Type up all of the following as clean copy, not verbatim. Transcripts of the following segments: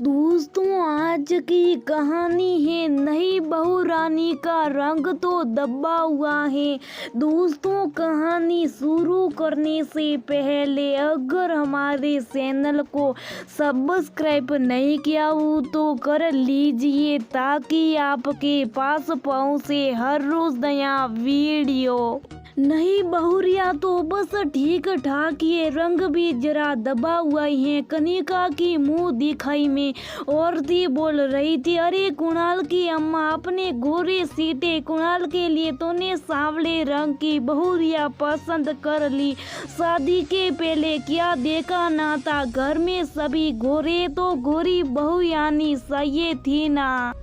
दोस्तों, आज की कहानी है नई बहू रानी का रंग तो दबा हुआ है। दोस्तों, कहानी शुरू करने से पहले अगर हमारे चैनल को सब्सक्राइब नहीं किया हो तो कर लीजिए ताकि आपके पास पहुंचे हर रोज नया वीडियो। नहीं बहुरिया तो बस ठीक ठाक, ये रंग भी जरा दबा हुआ है। कनिका की मुंह दिखाई में औरती बोल रही थी, अरे कुणाल की अम्मा, अपने गोरे सीटे कुणाल के लिए तूने सांवले रंग की बहुरिया पसंद कर ली। शादी के पहले क्या देखा ना था, घर में सभी गोरे तो गोरी बहू यानी सही थी ना।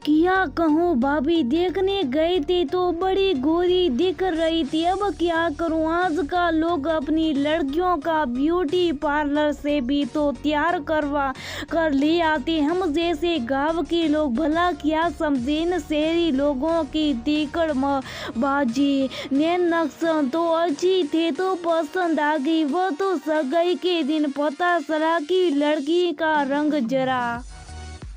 क्या कहूँ भाभी, देखने गए थे तो बड़ी गोरी दिख रही थी। अब क्या करूँ, आज का लोग अपनी लड़कियों का ब्यूटी पार्लर से भी तो तैयार करवा कर ले आते। हम जैसे गांव के लोग भला क्या समझे, इन शहरी लोगों की तीखड़ बाजी नैन नक्श तो अच्छी थे तो पसंद आ गई। वो तो सगाई के दिन पता चला कि लड़की का रंग जरा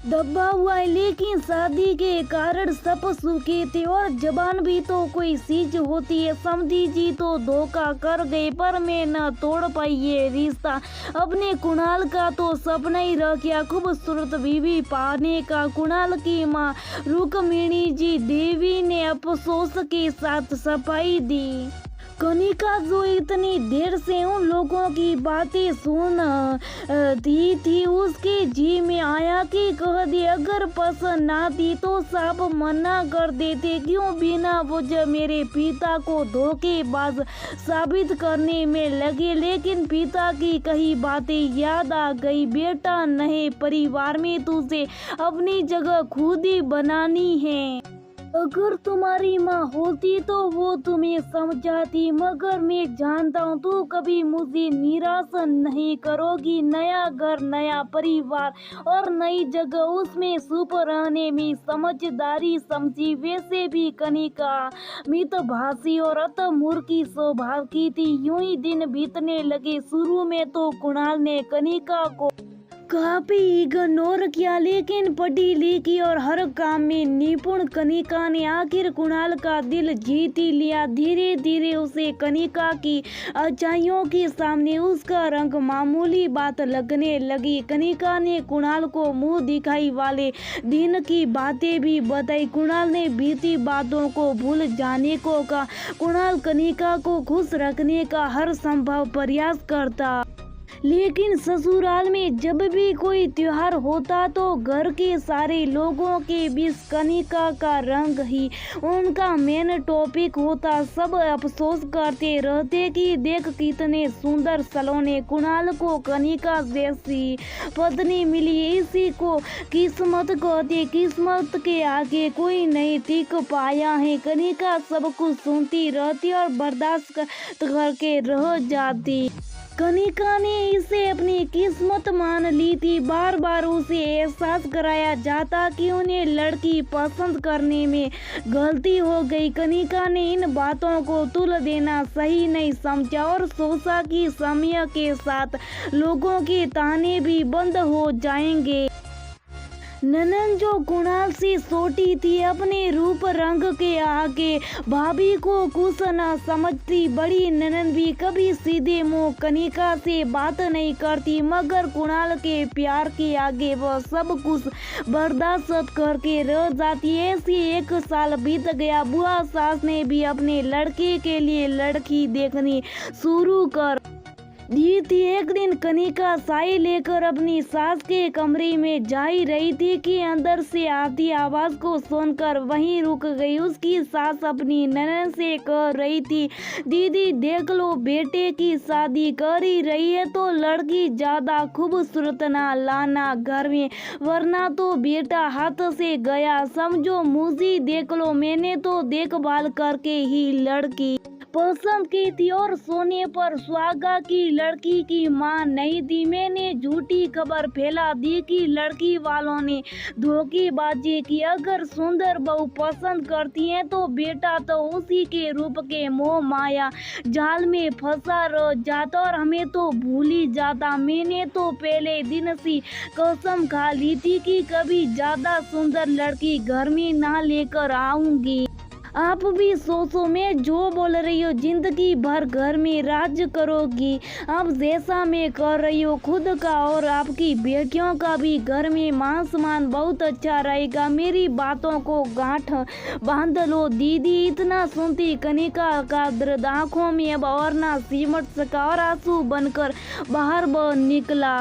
दबा हुआ है, लेकिन शादी के कारण सब सूखे थे। और जबान भी तो कोई चीज होती है। समधी जी तो धोखा कर गए पर मैं न तोड़ पाई ये रिश्ता। अपने कुणाल का तो सपना ही रह गया खूबसूरत बीवी पाने का। कुणाल की माँ रुक्मिणी जी देवी ने अफसोस के साथ सफाई दी। कनिका जो इतनी देर से उन लोगों की बातें सुन थी उसके जी में आया कि कह दे, अगर पसंद ना थी तो साफ मना कर देते। क्यों बिना वजह मेरे पिता को धोखेबाज साबित करने में लगे। लेकिन पिता की कही बातें याद आ गई, बेटा नहीं, परिवार में तुझे अपनी जगह खुद ही बनानी है। अगर तुम्हारी माँ होती तो वो तुम्हें समझाती, मगर मैं जानता हूँ तू कभी मुझे निराश नहीं करोगी। नया घर, नया परिवार और नई जगह, उसमें सुख रहने में समझदारी समझी। वैसे भी कनिका मितभाषी और अत मूर्खी स्वभाव की थी। यूं ही दिन बीतने लगे। शुरू में तो कुणाल ने कनिका को काफी इग्नोर किया, लेकिन पढ़ी लिखी और हर काम में निपुण कनिका ने आखिर कुणाल का दिल जीत ही लिया। धीरे धीरे उसे कनिका की अच्छाइयों के सामने उसका रंग मामूली बात लगने लगी। कनिका ने कुणाल को मुंह दिखाई वाले दिन की बातें भी बताई। कुणाल ने बीती बातों को भूल जाने को कहा। कुणाल कनिका को खुश रखने का हर संभव प्रयास करता, लेकिन ससुराल में जब भी कोई त्योहार होता तो घर के सारे लोगों के बीच कनिका का रंग ही उनका मेन टॉपिक होता। सब अफसोस करते रहते कि देख कितने सुंदर सलोने कुणाल को कनिका जैसी पत्नी मिली। इसी को किस्मत कहते, किस्मत के आगे कोई नहीं टिक पाया है। कनिका सब कुछ सुनती रहती और बर्दाश्त करके रह जाती। कनिका ने इसे अपनी किस्मत मान ली थी। बार बार उसे एहसास कराया जाता कि उन्हें लड़की पसंद करने में गलती हो गई। कनिका ने इन बातों को तुल देना सही नहीं समझा और सोचा कि समय के साथ लोगों के ताने भी बंद हो जाएंगे। ननन जो कुणाल से छोटी थी, अपने रूप रंग के आगे भाभी को कुछ न समझती। बड़ी ननन भी कभी सीधे मुंह कनिका से बात नहीं करती, मगर कुणाल के प्यार के आगे वह सब कुछ बर्दाश्त करके रह जाती। ऐसी एक साल बीत गया। बुआ सास ने भी अपने लड़के के लिए लड़की देखनी शुरू कर दी थी। एक दिन कनिका साई लेकर अपनी सास के कमरे में जा ही रही थी कि अंदर से आती आवाज को सुनकर वहीं रुक गई। उसकी सास अपनी ननद से कह रही थी, दीदी देख लो, बेटे की शादी कर ही रही है तो लड़की ज्यादा खूबसूरत ना लाना घर में, वरना तो बेटा हाथ से गया समझो। मुझे देख लो, मैंने तो देखभाल करके ही लड़की पसंद की थी और सोने पर सुहागा की लड़की की मां नहीं थी। मैंने झूठी खबर फैला दी कि लड़की वालों ने धोखेबाजी की। अगर सुंदर बहू पसंद करती है तो बेटा तो उसी के रूप के मोह माया जाल में फंसा रह जाता और हमें तो भूल ही जाता। मैंने तो पहले दिन सी कसम खा ली थी कि कभी ज्यादा सुंदर लड़की घर में ना लेकर आऊंगी। आप भी सोचो, मैं जो बोल रही हूँ जिंदगी भर घर में राज करोगी। आप जैसा मैं कर रही हूँ खुद का और आपकी बेटियों का भी घर में मान सम्मान बहुत अच्छा रहेगा। मेरी बातों को गांठ बांध लो दीदी। इतना सुनती कनिका का दर्द आंखों में अब और ना सिमट सका और आंसू बनकर बाहर निकला।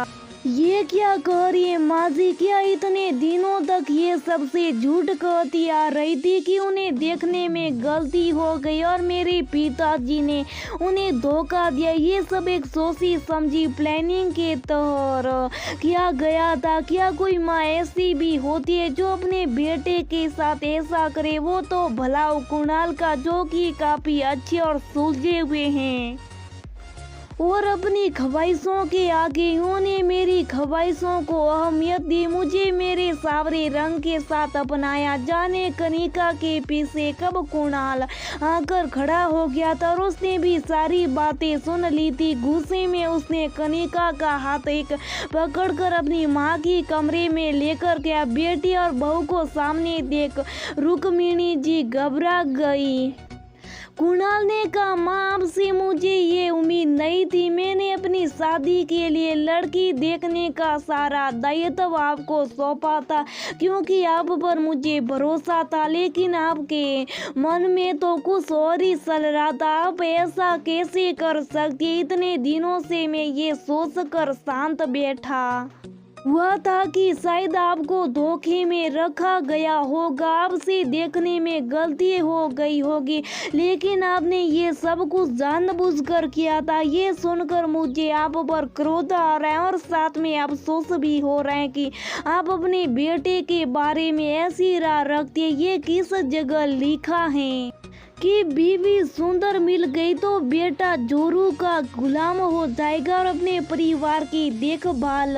ये क्या कह रही है माँ जी? क्या इतने दिनों तक ये सबसे झूठ कहती आ रही थी कि उन्हें देखने में गलती हो गई और मेरे पिताजी ने उन्हें धोखा दिया? ये सब एक सोची समझी प्लानिंग के तहत किया गया था। क्या कोई माँ ऐसी भी होती है जो अपने बेटे के साथ ऐसा करे? वो तो भला कुणाल का, जो कि काफी अच्छे और सुलझे हुए हैं और अपनी ख्वाहिशों के आगे उन्होंने मेरी ख्वाहिशों को अहमियत दी। मुझे मेरे सावरे रंग के साथ अपनाया। जाने कनिका के पीछे कब कुणाल आकर खड़ा हो गया था और उसने भी सारी बातें सुन ली थी। गुस्से में उसने कनिका का हाथ एक पकड़कर अपनी माँ की कमरे में लेकर गया। बेटी और बहू को सामने देख रुक्मिणी जी घबरा गई। कुणाल ने कहा, माँ आपसे मुझे ये उम्मीद नहीं थी। मैंने अपनी शादी के लिए लड़की देखने का सारा दायित्व आपको सौंपा था क्योंकि आप पर मुझे भरोसा था, लेकिन आपके मन में तो कुछ और ही चल रहा था। आप ऐसा कैसे कर सकती? इतने दिनों से मैं ये सोच कर शांत बैठा हुआ था कि शायद आपको धोखे में रखा गया होगा, आपसे देखने में गलती हो गई होगी, लेकिन आपने ये सब कुछ जानबूझकर किया था। ये सुनकर मुझे आप पर क्रोध आ रहा है और साथ में अफसोस भी हो रहा है कि आप अपने बेटे के बारे में ऐसी राय रखती है। ये किस जगह लिखा है कि बीवी सुंदर मिल गई तो बेटा जोरू का गुलाम हो जाएगा और अपने परिवार की देखभाल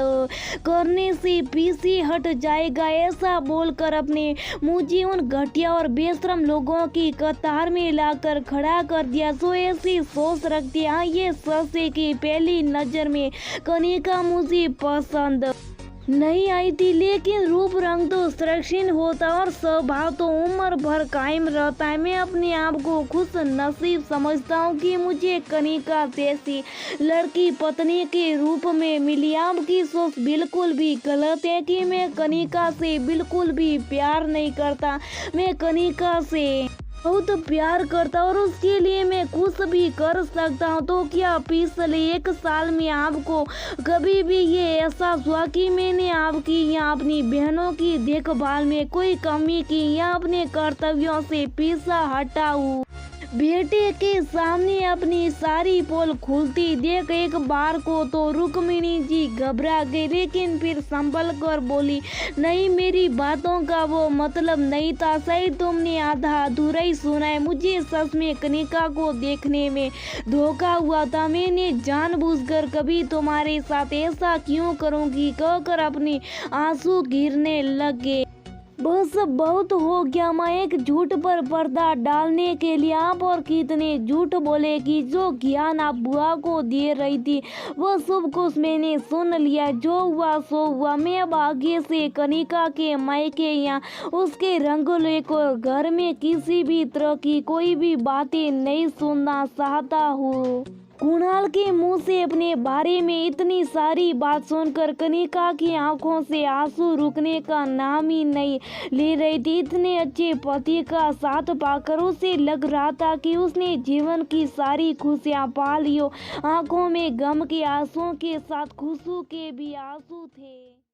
करने से पीछे हट जाएगा? ऐसा बोलकर अपने मुझे उन घटिया और बेशरम लोगों की कतार में लाकर खड़ा कर दिया जो ऐसी सोच रखती है। हाँ, ये सच है कि पहली नजर में कनिका मुझे पसंद नहीं आई थी, लेकिन रूप रंग तो सुरक्षित होता और स्वभाव तो उम्र भर कायम रहता है। मैं अपने आप को खुश नसीब समझता हूँ कि मुझे कनिका जैसी लड़की पत्नी के रूप में मिली। आपकी सोच बिल्कुल भी गलत है कि मैं कनिका से बिल्कुल भी प्यार नहीं करता। मैं कनिका से बहुत प्यार करता और उसके लिए मैं कुछ भी कर सकता हूँ। तो क्या पिछले 1 साल में आपको कभी भी ये एहसास हुआ कि मैंने आपकी या अपनी बहनों की देखभाल में कोई कमी की या अपने कर्तव्यों से पीछा हटाऊं? बेटे के सामने अपनी सारी पोल खुलती देख एक बार को तो रुक्मिणी जी घबरा गई, लेकिन फिर संभल कर बोली, नहीं, मेरी बातों का वो मतलब नहीं था। शायद तुमने आधा अधूरा ही सुना है। मुझे सच में कनिका को देखने में धोखा हुआ था। मैंने जानबूझकर कभी तुम्हारे साथ ऐसा क्यों करूँगी कहकर अपने आंसू गिरने लगे। बस बहुत हो गया माँ, एक झूठ पर पर्दा डालने के लिए आप और कितने झूठ बोले कि जो ज्ञान आप बुआ को दे रही थी वो सब कुछ मैंने सुन लिया। जो हुआ सो हुआ। मैं अब आगे से कनिका के मायके या उसके रंगोले को घर में किसी भी तरह की कोई भी बातें नहीं सुनना चाहता हूँ। कुणाल के मुंह से अपने बारे में इतनी सारी बात सुनकर कनिका की आंखों से आंसू रुकने का नाम ही नहीं ले रही थी। इतने अच्छे पति का साथ पाकर उसे लग रहा था कि उसने जीवन की सारी खुशियां पा ली हो। आंखों में गम के आंसुओं के साथ खुशी के भी आंसू थे।